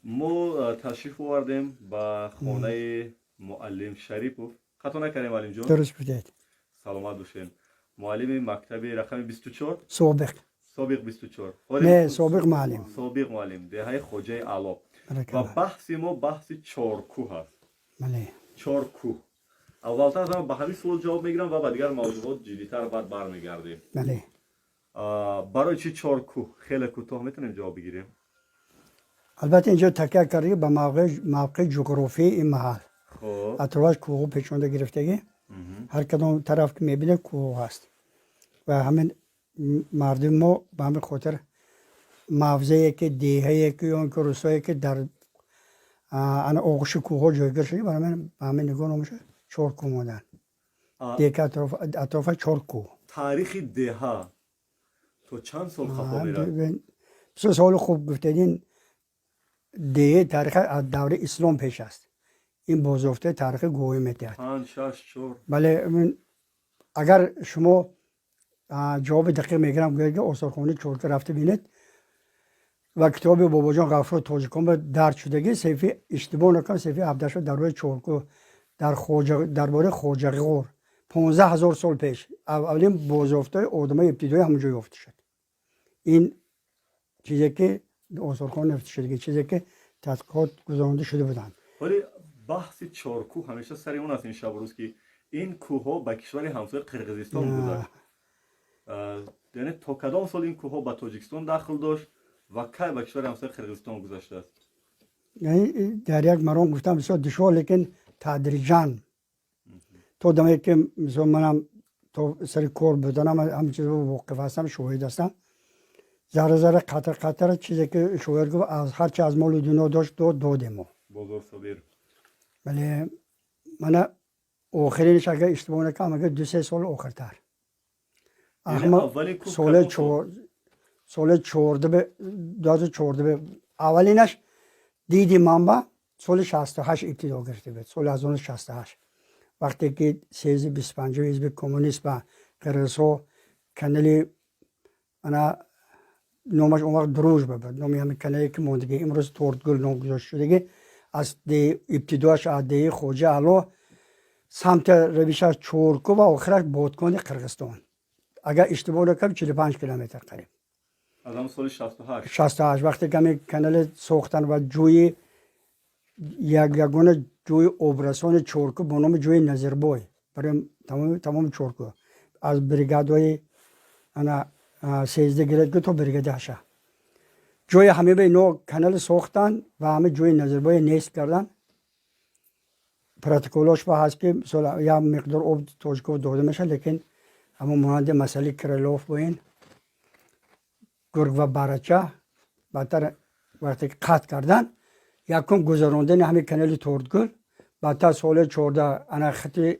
ما تشریف آوردیم با خانه معلم شریپов. خطا نکردیم معلم جان؟ درست بودید. سلامت باشین. معلم مکتب رقم 24 سابق 24 نه سابق معلم سابق معلم دهه خوجه علا برکت و الله. بحث ما بحث چارکوه هست. بله چارکوه اولتر به همین سوال جواب میگیرم و بعد دیگر موضوعات جدی‌تر بعد برمیگردیم. بله برای چی چارکوه خیلی کوتاه میتونیم جواب بگیریم؟ البته اینجا تکیه کردی به موقع جغرافی این محل. خب اطراف کوه پیچونده گرفتگی هر کدام طرف که میبینه کوه هست و همین مردم ما به همین خاطر موضعی که دیهی که یا که روستایی که در آن آغوش کوه ها جایگیر شده برای همین نگاه نمیشه چارکوه مادن دیگه که اطراف چارکوه. تاریخ دهه تو چند سال خفا میره؟ بسیار سوال خوب گفتین. دیگه تاریخ از دوره اسلام پیش است. این بازافته تاریخ گویی میدهد. 5 6 4 بله اگر شما جواب دقیق میگیرم گویا که آثارخوانی چارکوه رفته بینید و کتاب بابا جان غفور تاجیکان به درد شدگی صفحه اشتباه نکنم صفحه 17 در روی چارکوه درباره خواجه غور 15000 سال پیش اولین بازافته آدمای ابتدایی همونجا یافته شد. این چیزی که آثارخوان نوشته شده چیزی که تحقیقات گذرانده شده بودن. ولی بحث چارکوه همیشه سر اون است این شب روز که این کوه ها به کشور همسایه قرقیزستان گذشت. یعنی تا کدام سال این کوه ها به تاجیکستان داخل داشت و کی به کشور همسایه قرقیزستان گذشته است؟ یعنی در یک مرام گفتم بسیار دشوار لیکن تدریجاً تو دمی که مثلا منم تو سر کار بدنم همین چیز رو واقف هستم شاهد هستم ذره ذره قطر چیزی که شاید گفت از هر چی از مال دنیا داشت دادیم ما. بازار صبیر. ولی من آخرینش اگر اشتباه نکنم اگر 2-3 سال آخرتر. سال 14 اولینش دیدی منبع سال 68 ابتدا گرفته بود. سال 1968 وقتی که 325 حزب کمونیست با قرقیزها کانال انا نامش اون وقت دروژ بود. نامی همین کانالی که موندگی امروز توردگل نام گذاشته شده از ابتداش عده خوجه علا سمت رویش از چارکوه و آخرش بادکان قرقیزستان. اگر اشتباه نکنم 45 کیلومتر قریب. از همون سال 68 68 وقتی که همین کانال ساختن و جوی یگانه جوی آبرسان چارکوه به نام جوی نظربای برای تمام چارکوه از بریگادهای انا 13 گرد تا بریگاد 8 جوی همه به نو کانال ساختن و همه جوی نظربای نیست کردن. پروتکلش با هست که یا مقدار آب تاجیکوه داده میشه لیکن اما مانند مسئله کرلوف با این گرگ و برچه بعدتر وقتی که قطع کردن یکم گذراندن همین کانال توردگل بعدتر سال 14 انا خطی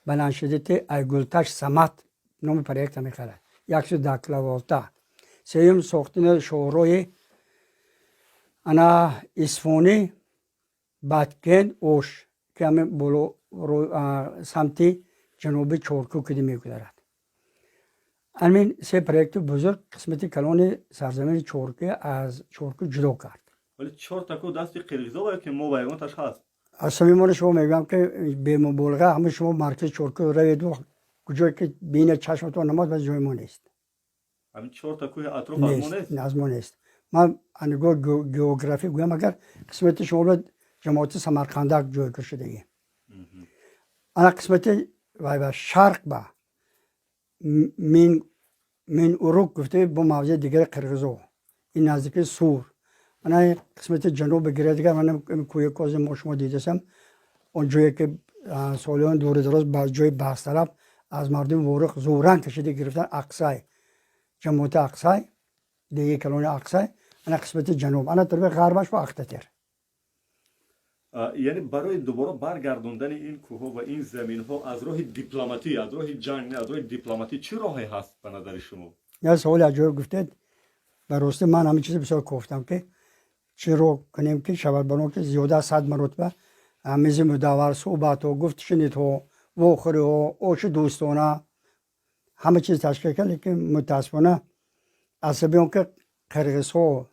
بلند شده تی ایگلتش سمت نام پروژه همین خاله یکسو دکلوالتا سوم ساختن شوروی انا اصفهانی بادکن اوش که همین بلو سمتی جنوبی چارکوه کدی میگذرد. همین سه پروژه بزرگ قسمتی کلان سرزمین چارکوه از چارکوه جدا کرد. ولی 4 تا کوه دست قرقیزا باید که ما بایگانش هست. از صمیمانه شما میگم که به مبالغه همه شما مرکز چارکوه روید و کجایی که بین چشمتون نماد بس جای ما نیست. همین 4 تا کوه اطراف از ما نیست؟ نه از ما نیست. من انگار گئوگرافی گویم اگر قسمت شما جماعت سمرقندک جای شدگی. انا قسمت و شرق با من اروک گفته با موضع دیگر قرقیزا این نزدیک سور. انا قسمت جنوب گره دیگر من کوی کوز ما شما دیدم اون جایی که سالیان دور دراز با جای بحث طلب از مردم وروخ زوران کشیده گرفتن اقصای جماعت اقصای دیگه کلون اقصای انا قسمت جنوب انا طرف غربش با اختتر. یعنی برای دوباره برگردوندن این کوه و این زمین ها از راه دیپلماتی از راه جنگ از راه دیپلماتی چه راهی هست به نظر شما؟ یا سوال عجیب گفتید براستی من همین چیز بسیار گفتم که چه رو کنیم که شود بانو که زیاده 100 مرتبه میز مداور صحبت و گفت شنید ها وخوری ها اوش دوستانه همه چیز تشکیل کرد لیکن متاسفانه عصبی اون که قرقیزها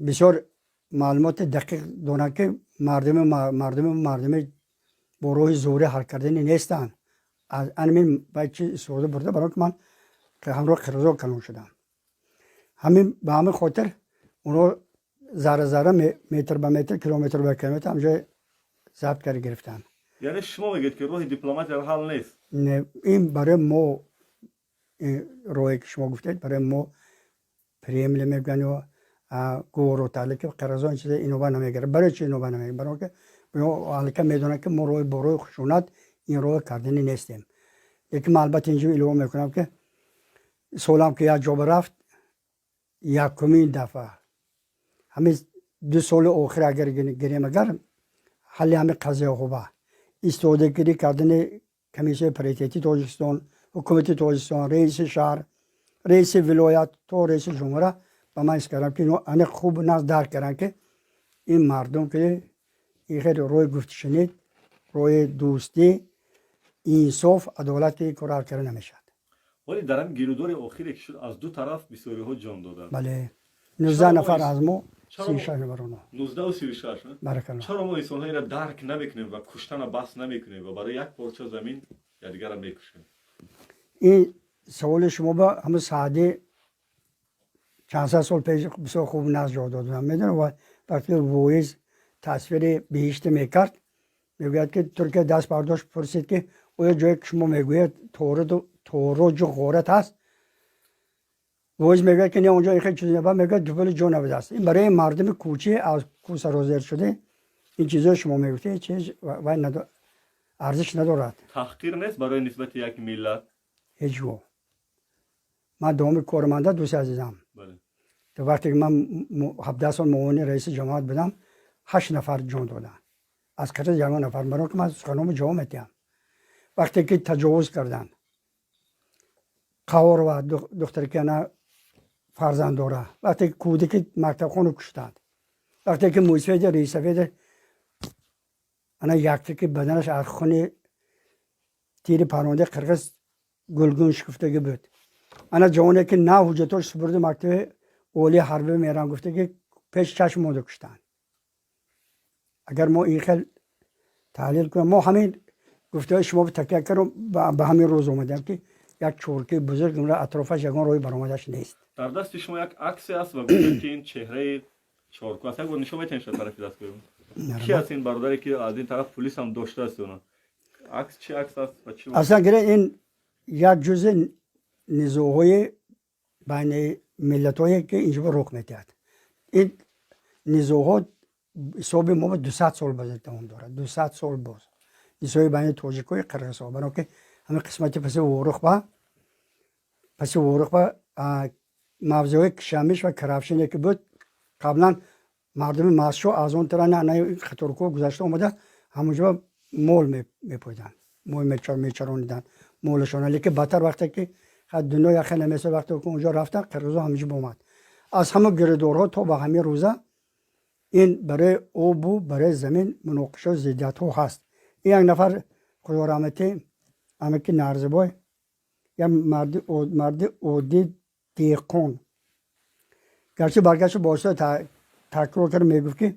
بسیار معلومات دقیق دارن که مردم با راه زوری حل کردنی نیستن. از همین بچه استفاده برده برای که من که همراه قرضا کلون شدم. همین به همین خاطر اونو ذره متر به متر کیلومتر به کیلومتر همجا ضبط کرده گرفتن. یعنی شما میگید که راه دیپلمات در حال نیست؟ نه، این برای ما راهی که شما گفتید برای ما پریمل میگن و گور و تعلیق قرضا این چیزا اینو با نمیگیره. برای چی اینو با نمیگیره؟ برای که حالا میدونن که ما روی بروی خشونت این راه کردنی نیستیم. یکی من البته اینجا اعلام میکنم که سالم که یک جا رفت یکمین دفعه همین 2 سال آخر اگر گیریم اگر حل همه قضیه خوبه استفاده گیری کردن کمیسیون پریتتی تاجیکستان، حکومت تاجیکستان، رئیس شهر، رئیس ولایت تا رئیس جمهوری با من کردم که اینو خوب ناز درک کردن که این مردم که این خیلی روی گفت شنید روی دوستی انصاف عدالت کار کردن نمیشد. ولی در هم گیرودار آخری که شد از دو طرف بسیاری ها جان دادن. بله 19 نفر از ما 36 نفر اونا. 19 و 36 نه؟ بارک چرا ما انسان های را درک نمیکنیم و کشتن بس نمیکنیم و برای یک پارچه زمین یا دیگر را میکشیم؟ این سوال شما با همه ساده چند سال پیش بسیار خوب ناز جواب دادم. میدونم و وقتی وایز تصویر بهشت میکرد میگوید که ترکیه دست برداشت پرسید که اویا جایی که شما میگوید توروج غارت هست. وایز میگوید که نه اونجا این خیلی چیزی نبود. میگوید دوباره جا نبود است. این برای مردم کوچی از کو سرازیر شده این چیزا شما میگوید چیز و ارزش ندارد. تحقیر نیست برای نسبت یک ملت؟ هیچ گونه. من دوم کارمنده دوست عزیزم. بله. تو وقتی که من 17 سال معاون رئیس جماعت بودم 8 نفر جان دادن. از قطع 11 نفر برای که من سخنرانی جواب میدم. وقتی که تجاوز کردن قوار و دختر که نه فرزند داره، وقتی که کودک مکتب خانه کشتند، وقتی که موسفید رئیس سفید انا یکتی که بدنش از خونه تیر پرونده قرقز گلگون شکفتگی بود. انا جوانی که نه حجتاش سپرد مکتب اولی حربی میران گفته که پیش چشم مونده کشتن. اگر ما این خیلی تحلیل کنیم ما همین گفته شما به تکیه کردم به همین روز اومدم که یک چورکی بزرگ اون اطرافش یکان روی برآمدش نیست. در دست شما یک عکسی است و گفتید که این چهره چورکو است. یک بار نشون میتونید طرف دست کنیم؟ کی است این برادری که از این طرف پلیس هم داشته است اونا؟ عکس چه عکس است و چی؟ اصلا گره این یک جزء نزاعهای بین ملت‌هایی که اینجا رخ میدهد. این نزاعها حساب ما 200 سال باز دوام دارد. 200 سال باز. نزاع بین تاجیک و قرقیزستان برای که همه قسمت پس وروخ با موضوع کشمش و کرپشنی که بود قبلا مردم ماسشو از اون طرف نه خطرکو گذشته اومده همونجا مول میپویدن، مول میچرونیدن مولشون. لیکن بدتر وقتی که دنیا خیلی مثل وقتی که اونجا رفتن قرقیزا همینجا اومد. از همه گردورها تا به همین روزه این برای آب و برای زمین مناقشه و ضدیت ها هست. این یک نفر خدا رحمتی امکی نرزبای یا مرد عادی دیقون گرچه برگشت باشده تکرار کرد میگفت که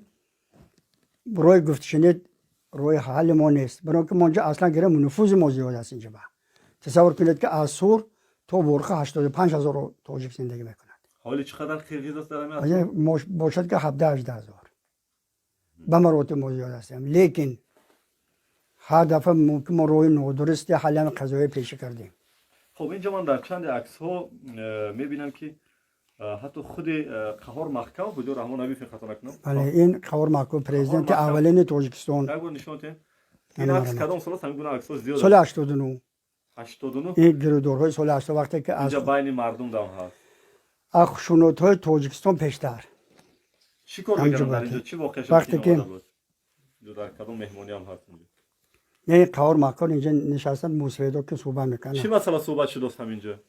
روی گفت شنید روی حال ما نیست. برای که منجا اصلا گره نفوذ ما زیاد است اینجا. تصور کنید که از سور تا ورخه 85,000 تاجیک زندگی میکند. حالی چقدر قرقیز است در همین؟ باشد که 17,000 به مراتب ما زیاد هستیم. لیکن هر دفعه ممکن ما روی نادرستی حل قضایی پیش کردیم. خب اینجا من در چند عکس ها میبینم که حتی خود قهار محکم حضور رحمان نبی خطا نکنم. بله این قهار محکم پرزیدنت اولین تاجیکستان. یک بار نشون بده. این عکس کدام سال است؟ همین گونه عکس ها زیاد است. سال 89. 89 این گرودورهای سال 80 وقتی که اینجا بین مردم دام هست. خشونت‌های تاجیکستان پیشتر. چی کار می‌کردن در اینجا؟ چی واقعا شد؟ وقتی که در کدام مهمانی هم هست اینجا؟ نه قهار محکم اینجا نشستن موسیقی که صحبت میکنن. چی مسئله صحبت شد است همینجا؟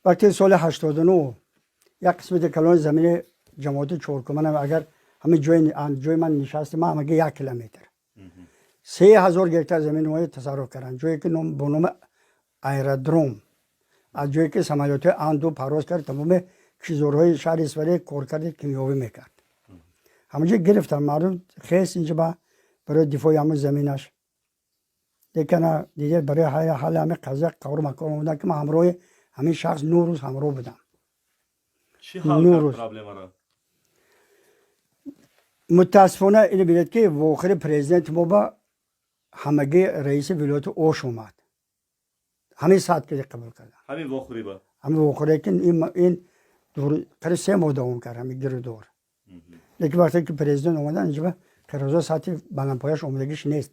وقتی سال 89 یک قسمت کلان زمین جماعت چورکو من اگر همه جای من نشستم من مگه 1 کیلومتر 3000 گکتار زمین رو تصرف کردن. جایی که با نام ایرودروم از جایی که سمالیات اندو پرواز کرد تمام کشیزورهای شهر اسفری کار کرد کیمیاوی میکرد. همونجا گرفتن مردم خیس اینجا با برای دفاع همون زمینش لیکن دیگه برای حال همه قضیه قور مکان بودن که من همراه همین شخص 9 روز همراه بودم. چی حال کرد پرابلم را؟ متاسفانه اینو بینید که واخر پرزیدنت ما با همگی رئیس ولایت اوش اومد. همین ساعت که قبول کردن. همین واخری با. همین واخری که این دور قریب 3 ماه دوام کرد همین دور. لیکن وقتی که پرزیدنت اومدن اینجا قرضا ساعتی بلندپایش اومدگیش نیست.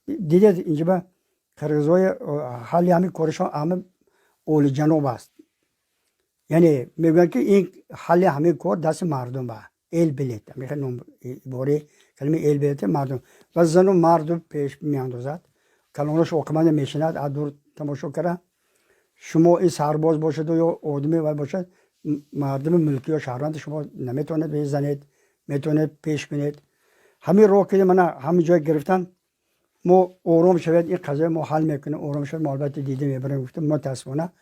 دیدید اینجا قرضای حالی همین کارش همه اول جنوب است. یعنی میگن که این حالی همین کار دست مردم با ال بلیت میخوام باره کلمه ال بلیت مردم و زن و مرد پیش میاندازد کلانش حکومت میشند ادور تماشا کرده شما این سرباز باشد یا آدمی و باشد مردم ملکی یا شهروند شما نمیتونید بزنید میتونید پیش کنید همین راه که من همین جای گرفتن ما آرام شوید این قضیه ما حل میکنه آرام شوید ما البته دیده میبریم گفتم متاسفانه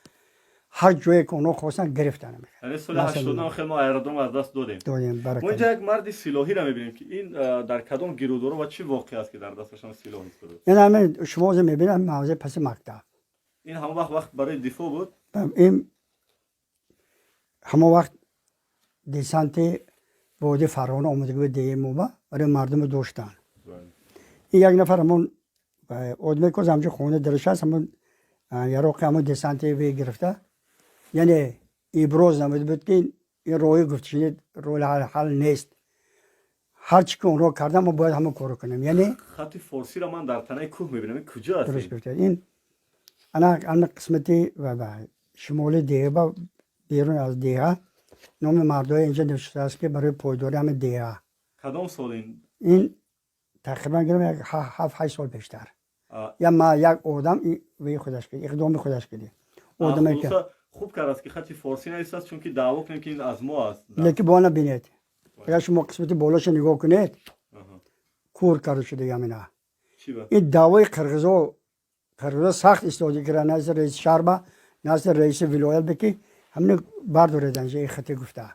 هر جایی که اونا خواستن گرفتن یعنی سال 89 خیلی ما ایرادم از دست دادیم ما اینجا یک مرد سلاحی را میبینیم که این در کدام گیرودارو و چه واقعی است که در دستشان سلاح است این همه شما میبینم موضع پس مکتب این همه وقت برای دفاع بود این همه وقت دیسانت بوده فرانه اومده بود دیگه موبا برای مردم داشتن این یک نفر همون آدمی که همچه خونه درش هست همون یراقی همون دیسانت وی گرفته یعنی ابراز نمود بود که این روی گفت شدید رول حل نیست هر چی که اون رو کردم ما باید همون کارو کنیم یعنی خط فارسی را من در تنه کوه میبینم کجا هست درست گفته این انا قسمتی و شمال دیگه با بیرون از دیگه نام مردای اینجا نوشته است که برای پایداری همه دیگه کدام سال این تقریبا گرم یک 7-8 سال پیشتر یا ما یک آدم وی خودش کرد اقدام خودش کردی آدمی که خوب کرد است که خط فارسی نیست چون که دعوا کنیم که این از ما است لیکن بالا بینید اگر شما قسمت بالاش نگاه کنید کور کرده شده یمینا این دعوای قرغزا سخت استفاده کردن نزد رئیس شهر نزد رئیس ولایت بکی همین برداریدن این خط گفته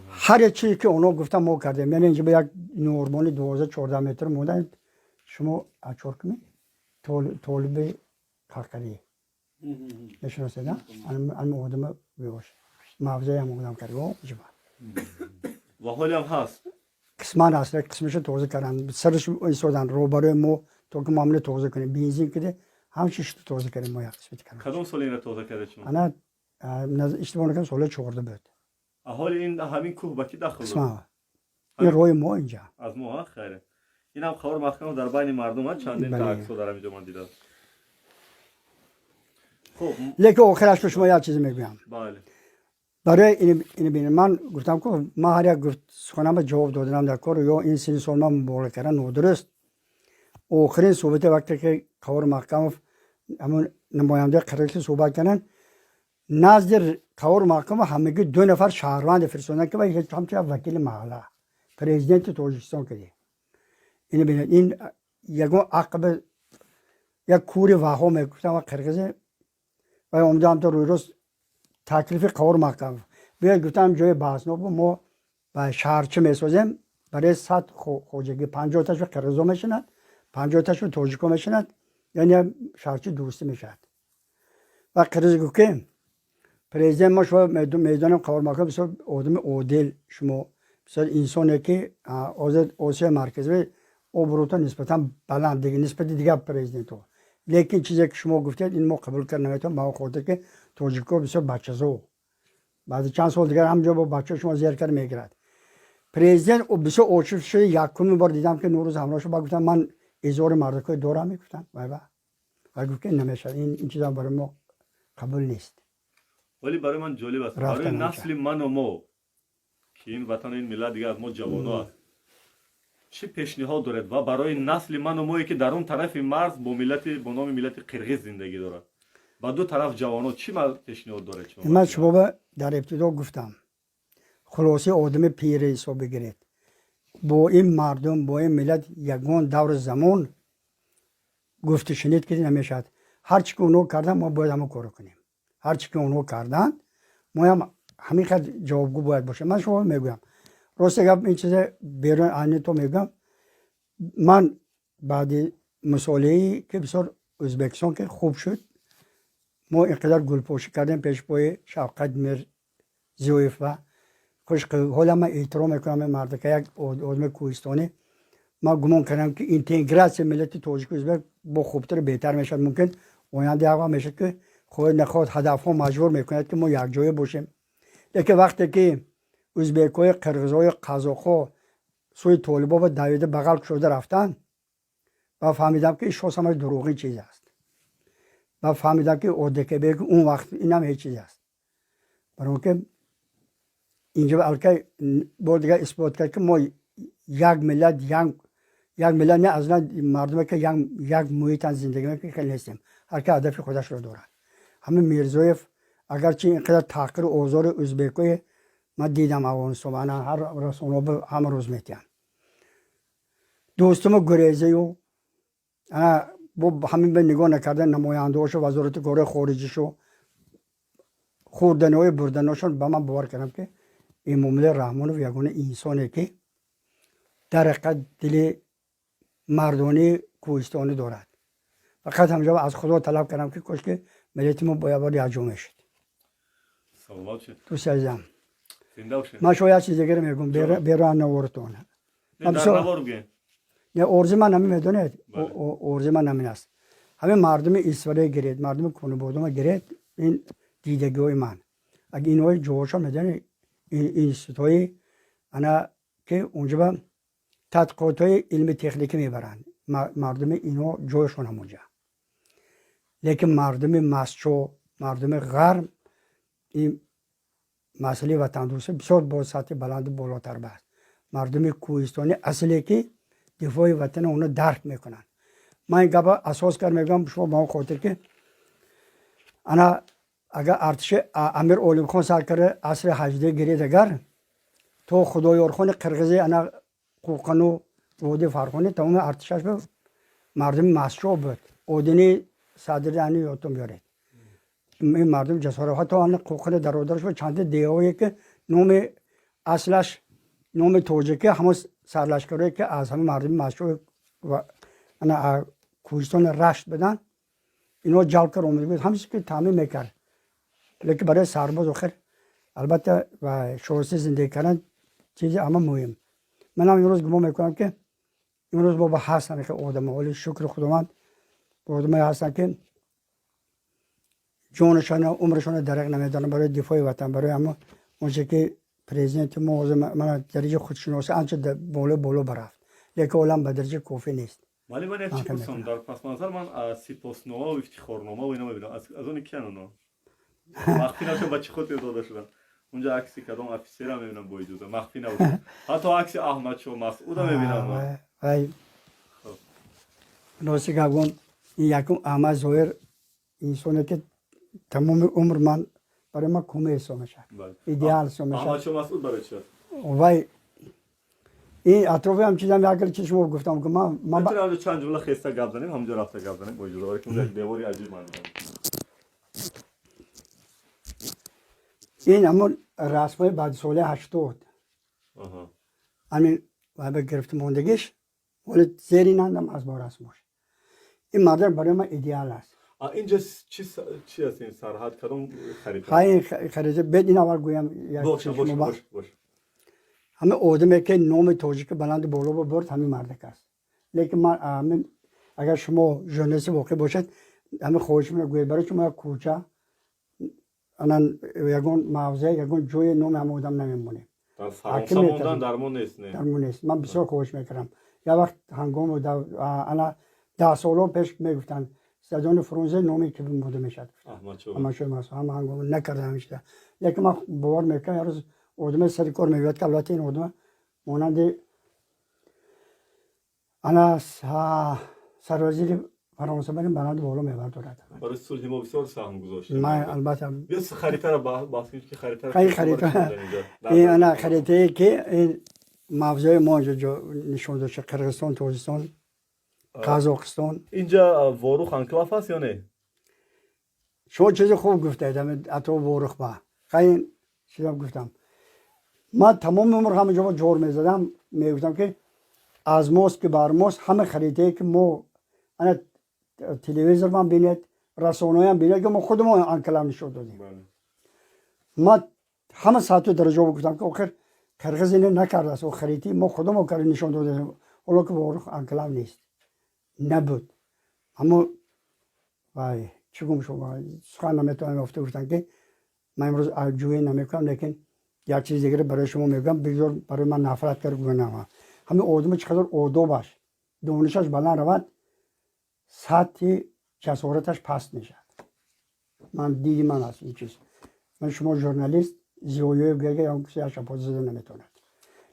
هر چیزی که اونا گفتن ما کردیم یعنی اینجا به یک نورمال 12-14 متر موندن شما اچور کنید طالب کارکاری نشناسید نه الان آدم بیوش موضوعی هم آدم کرده و حالی هم هست قسمان هست قسمش توضیح کردن سرش ایستادن روبروی ما تو که معامله توضیح کنیم بنزین کده هم چیش توضیح کردیم ما یک قسمت کردیم کدام سال این را توضیح کرده شما انا اشتباه نکنم سال 14 بود اهالی این همین کوه با کی داخل بود این روی ما اینجا از ما خیره این هم خبر محکم در بین مردم ها چندین تا عکس دارم اینجا من دیدم خب لیکن آخرش به شما یک چیزی میگم بله برای این ببینید من گفتم که ما هر یک گفت سخنم جواب دادم در کار یا این سن سال من مبالغه کردن نادرست آخرین صحبت وقتی که خبر محکم همون نماینده قرارش صحبت کردن نزد خبر محکم همگی 2 نفر شهروند فرستادن که یک همچه وکیل محله پرزیدنت تاجیکستان کردی اینو ببینید این یگون عقب یک کوری واهو میگفتم قرغزه و اومدم تو روی روز تکلیف خبر محکم بیاید گفتم جای بحث نبود ما با شهرچه میسازیم برای 100 خوجگی 50 تاش قرغزا میشند 50 تاش تاجیکا میشند یعنی شهرچه دوستی میشد و قرغز گفت که پرزیدنت ما شما میدانم خبر محکم بسیار آدم عادل شما بسیار انسانی که آسیا مرکزی اوبروتا نسبتا بلند دیگه نسبت دیگه پرزیدنت ها لیکن چیزی که شما گفتید این ما قبول کردن نمیتونم با خاطر که تاجیکا بسیار بچه‌زو بعد چند سال دیگه همجا با بچه شما زیر کار میگیرد پرزیدنت بسیار اوچف شده یکمین بار دیدم که نوروز همراهش با گفتم من ازور مردکای دورم میگفتم و گفت که نمیشه این چیزا برای ما قبول نیست ولی برای من جالب است برای نسل من و ما که این وطن این ملت دیگه از ما جوان‌ها است چه پیشنهاد دارد و برای نسل من و مایی که در اون طرف مرز با نام ملت قرغیز زندگی دارد با دو طرف جوان‌ها چی پیشنهاد دارد شما من شما در ابتدا گفتم خلاصه آدم پیر حساب بگیرید با این مردم با این ملت یگان دور زمان گفته شنید که نمیشد هر چی که اونو کردن ما باید همون کارو کنیم هر چی که اونو کردن ما هم همین قدر جوابگو باید باشه من شما میگویم راست گپ این چیز بیرون آینه تو میگم من بعد مسئله که بسیار ازبکستان که خوب شد ما اینقدر گل پوشی کردیم پیش پای شفقت میر زیویف و خوش حالا من احترام میکنم مرد که یک آدم کوهستانی ما گمان کردم که اینتگراسیون ملت تاجیک و ازبک با خوبتر بهتر میشد ممکن آینده آقا میشه که خود نخواد هدف ها مجبور میکند که ما یک جای باشیم لیکن وقتی که ازبک‌های قرغیزهای قزاق‌ها سوی طالبا و دویده بغل شده رفتن و فهمیدم که این شخص همش دروغی چیز است و فهمیدم که عده که بگه اون وقت این هم هیچ چیز است برای که اینجا الکه بار دیگه اثبات کرد که ما یک ملت نه از مردم که یک محیط زندگی میکنیم خیلی هستیم هر که هدف خودش رو دارد همه میرزایف اگرچه اینقدر تحقیر و آزار ازبک‌های من دیدم افغانستان انا هر رسانه همه روز میتیم دوستم گریزی و انا با همین به نگاه نکردن نماینده‌هاش و وزارت کار خارجیشو خوردن‌های بردن‌هاشون به من باور کردم که امام‌الله رحمان و یگانه انسانی که در حقیقت دل مردانه کوهستانی دارد فقط همجا از خدا طلب کردم که کاش که ملت ما باید یک جا میشد سلامت شد تو سازم زنده باشید من شاید چیز دیگه میگم بیرون نوارتون در نوار بگین نه ارزی من نمی میدونید ارزی من نمی است همه مردم ایسوری گرید مردم کنبودم گرید این دیدگی من اگه اینوی جوشا میدونی این ستایی انا که اونجا با تحقیقات های علم تکنیکی میبرن مردم اینو جوشون همونجا لیکن مردم مسچو مردم غرب این مسئله وطن دوستی بسیار با سطح بلند بالاتر بست مردم کوهستانی اصلی که دفاع وطن اونا درک میکنن من این گپ اساس کار میگم شما با خاطر که انا اگر ارتش امیر اولیم خان سرکار عصر 18 گرید اگر تو خدایارخان قرغیزی انا قوقنو وودی فرخانی تمام ارتشش به مردم مسچو بود اودنی صدر انی یادتون بیارید این مردم جسارت حتی آن قوقن درودرش و چند دیهایی که نام اصلش نام توجیکه همون سرلشکری که از همه مردم مسچو و انا کوهستان رشت بدن اینو جلب کر اومده بود همیشه که تعمیم میکرد لیکن برای سرباز آخر البته و شخصی زندگی کردن چیزی اما مهم من هم امروز گمان میکنم که امروز با هستن که آدم ولی شکر خداوند آدم هستن که جانشان عمرشان درک نمیدونن برای دفاع وطن برای اما اونچه که پرزیدنت ما من درجه خودشناسی آنچه بالا برفت لیکن اولم به درجه کافی نیست ولی من یک چی بسیم در پس منظر من سپاسنامه و افتخارنامه و اینا میبینم از اون کیان اونا مخفی نشون بچه خود داده شدن اونجا عکسی کدام افسر هم میبینم با اجازه مخفی نبود حتی عکس احمد شو مسعود هم میبینم وای نوسی گفتم این یکم احمد ظاهر انسانی که تمام عمر من برای ما کمه حساب میشه ایدئال حساب میشه احمد شو مسعود برای چی وای این اطرافی هم چیزم یک چیز شما گفتم که من چرا چند جمله خسته گپ زنیم همونجا رفته گپ زنیم با اجازه که اونجا دیواری عجیب من این همون رسمای بعد سال 80 همین و گرفت موندگیش ولی زیری نندم از با رسماش این مادر برای من ایدئال است اینجا چی است این سرحد کدوم خرید خرید بدین اول گویم باش همه آدمی که نام تاجیک بلند بالا برد همین مردک است لیکن من اگر شما ژورنالیست واقعی باشد همه خواهش میگوید برای شما کوچه الان یگان موضع یگان جای نام هم آدم نمیمونه در فرانسه موندن درمون نیست نه درمون نیست من بسیار خواهش میکردم یا وقت هنگام انا 10 سال پیش میگفتن استادیوم فرانسه نامی که بوده میشد اما شما هم هنگام نکردم همیشه لیکن من باور میکنم هر روز آدم سر کار میاد که البته این آدم مانند انا سروزیر فرانسه بریم بلند بالا میبرد برای صلح ما بسیار سهم گذاشتیم من البته یه خریطه رو بحث کنید که خریطه این انا خریطه که این موضوع ما اینجا نشون داده قرغیزستان تاجیکستان قزاقستان اینجا واروخ انکلاف است یا نه شما چیز خوب گفتید حتی واروخ با خیلی چیزا گفتم من تمام عمر همه جا جور میزدم میگفتم که از ماست که بر ماست همه خریده که ما انا تلویزیون من بینید رسانه‌ای هم بینید که ما خودمون انکلام نشون دادیم. من همه ساعت درجه گفتم که آخر کرغز اینه نکرده است و خریدی ما خودمون کار نشون دادیم اولا که وارخ انکلام نیست نبود اما وای چگونه شما سخن نمیتونم گفته بودن که من امروز عجوبه نمیکنم لیکن یک چیز دیگه برای شما میگم بگذار برای من نفرت کرد گناه همه آدم چقدر آداب باش دانشش بلند رود سطح جسارتش پست میشه من دیدی من هست این چیز من شما ژورنالیست زیویه بگه یا کسی از شپاز زده نمیتوند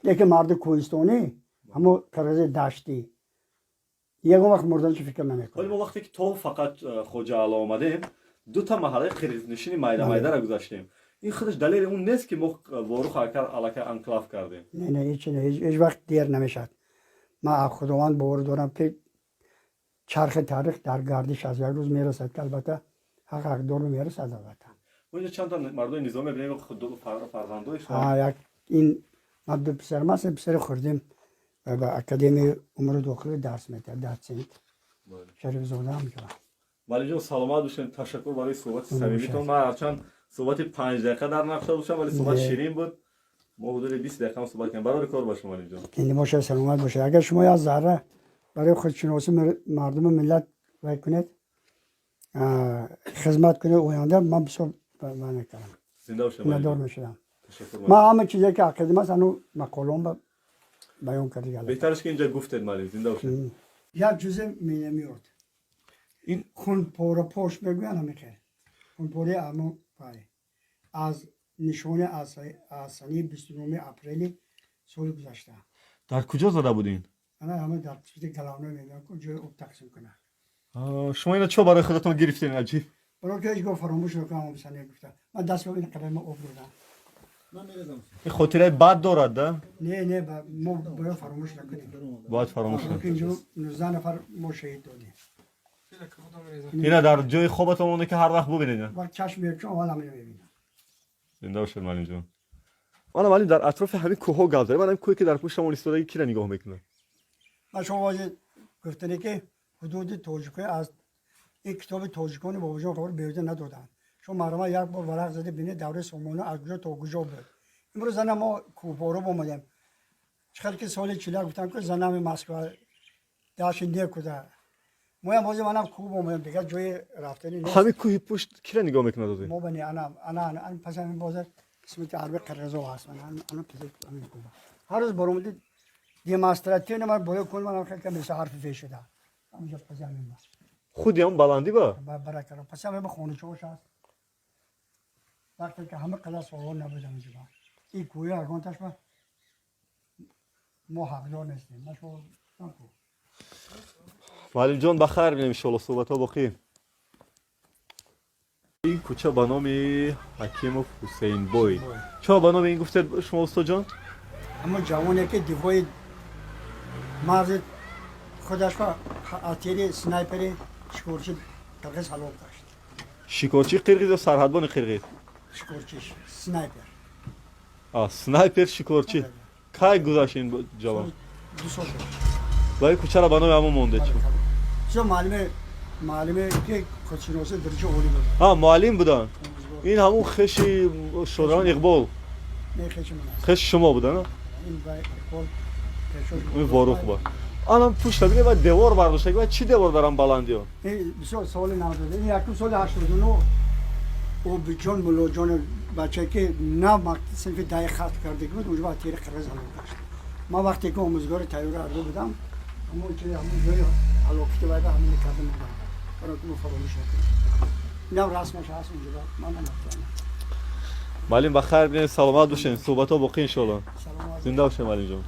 لیکن مرد کوهستانی همه کرغز دشتی یک وقت مردن چه فکر نمیکنه. ولی ما وقتی که تو فقط خوجالا آمدیم دو تا محله قرقیزنشینی مایده را گذاشتیم. این خودش دلیل اون نیست که ما واروخ علاقه انکلاف کردیم. نه هیچ وقت دیر نمیشد. من خداوند باور دارم که چرخ تاریخ در گردش از یک روز میرسد که البته حق دور میرسد البته. اونجا چند تا مردم نظام میبینیم خود فرزندایش. یک این من دو پسر خوردیم و اکادمی امور داخلی درس میده در سنت. شریف زاده هم جا. ولی جان سلامت باشین تشکر برای صحبت صمیمیتون. من هرچند صحبت 5 دقیقه در نقشه داشتم ولی صحبت شیرین بود. ما حدود 20 دقیقه هم صحبت کردیم. برای کار باشم ولی جان. این باشه سلامت باشه. اگر شما از ذره برای خودشناسی مردم ملت کنید خدمت کنید آینده من بسیار معنی کردم. زنده باشم. ندار میشدم. ما همه چیزی که عقیده است انو مقالم بیان کردیم. بهترش که اینجا گفتید مالی زنده باشید. یک چیز نمیاد. این خون پاره پاش بگویم نمیکنه. خون پاره اما پای از نشانه آسانی 29 اپریل سال گذشته. در کجا زده بودین؟ انا همه در چیز گلانه میگم که جای آب تقسیم کنه. شما اینا چه برای خودتون گرفتین عجیب؟ برای که هیچ گفت فراموش نکنم مثلا گفتم. من دست به این قدم آب دادم. من میرزم. این خاطره بد دارد ده؟ نه ما باید فراموش نکنیم. باید فراموش نکنیم. اینجا 19 نفر ما شهید دادیم. اینا در جای خوابتون مونده که هر وقت ببینید. وقت چشم میاد چون اول هم نمیبینم. زنده باشید مالین جان. من مالین در اطراف همین کوه گل داره. من این کوهی که در پشتمون ایستاده کی را نگاه میکنه؟ من شما واجد گفتنی که حدود تاجیکی از این کتاب تاجیکان با وجود خبر بیرون ندادن. چون مرما یک بار ورق زده بینه دوره سومونه از کجا تا کجا بود. امروز زن ما کوپارو اومدیم. چقدر که سال 40 گفتم که زنم مسکو داشتین کجا. ما هم بازی منم کوب اومدم دیگه جای رفتنی نیست. همین کوه پشت کی را نگاه میکنه دادی؟ ما بنی انا پس همین بازار اسمت عربی قرقزو هست انا پس همین کوبا. هر روز برام دیماستراتیو نمار بالا کن من خیلی کم مثل حرف فیش شده. همینجا پس همین باز. خودی هم بلندی با؟ برای کردم پس همین خونه چوش هست. وقتی که همه قلعه سوار نبودم اینجا. این کوی ارگانتش ما حقدار نیستیم. ما شو نکو. معلم جان بخیر بینیم انشالله صحبت ها باقی. این کوچه به نام حکیم حسین بوی. چرا به نام این گفتید شما استاد جان؟ اما جوانی که دیوای مرز خودش با اتیری سنایپری شکارچی قرقیز حلال داشت. شکارچی قرقیز یا سرحدبان قرقیز؟ شکارچیش سنایپر. سنایپر شکارچی. کی گذاشت این جوان؟ 2 سال. ولی کوچه را به نام همون مونده چون؟ چون معلمه که خودشناسی درجه اولی بود. معلم بودن. این همون خشی شوران اقبال. نه خش من. خش شما بودن؟ این اقبال. این واروخ بود. الان پشت بینه و دیوار برداشته و چی دیوار برام بلندی ها؟ این بسیار سال 92 این یکم سال 89 او بجان ملا جان بچه که نه وقتی صنف دای خط کرده بود اونجا با تیر قرقیز حلال داشت. ما وقتی که آموزگار تیار ارده بودم همون که همون جای علاقه باید همین کردم بودم برای که فراموش نکنم اینم رسمش هست اونجا من نمیتونم معلم بخیر بینید سلامت باشین صحبت ها باقی انشالله سلامت زنده باشین معلم جان